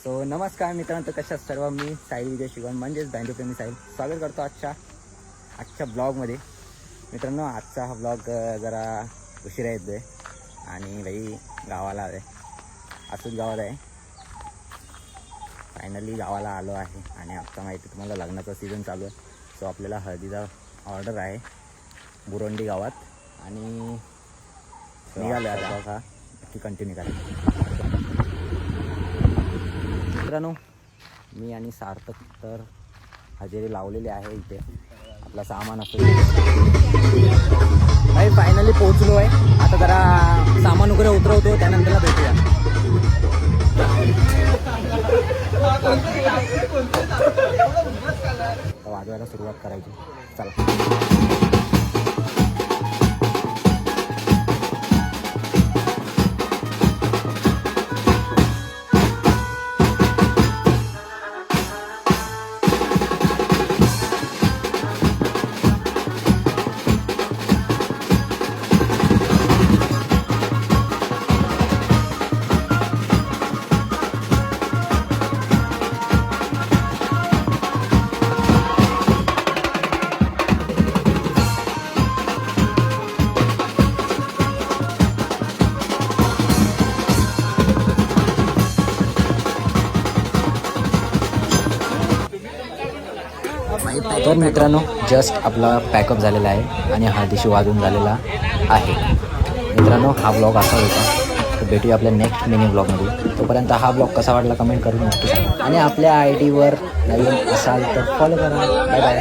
So नमस्कार मित्रांनो, तर कशा सर्व मी साहिल विजय शिवण म्हणजेच बँजोप्रेमी साहिल स्वागत करतो आजच्या ब्लॉगमध्ये. मित्रांनो, आजचा हा ब्लॉग जरा उशिरा येतो आहे आणि भाई गावाला आहे, असंच गावात आहे. फायनली गावाला आलो आहे आणि आता माहिती तुम्हाला लग्नाचा सीझन चालू आहे. सो आपल्याला हळदीचा ऑर्डर आहे बुरोंडी गावात आणि निघालो आता ब्लॉग हा नक्की कंटिन्यू करा. मित्रांनो, मी आणि सार्थक तर हजेरी लावलेली आहे. इथे आपला सामान असतो भाई. फायनली पोहोचलो आहे. आता जरा सामान वगैरे उतरवतो, त्यानंतरला भेटूया. वाजवायला सुरुवात करायची. चला. तर मित्रांनो, जस्ट आपला पॅकअप झालेला आहे आणि हळदीशी वाजून झालेला आहे. मित्रांनो, हा ब्लॉग असा होता. तर भेटूया आपल्या नेक्स्ट मिनी ब्लॉगमध्ये. तोपर्यंत हा ब्लॉग कसा वाटला कमेंट करून नक्की सांगा आणि आपल्या ID वर नवीन असाल तर फॉलो करा. Bye bye.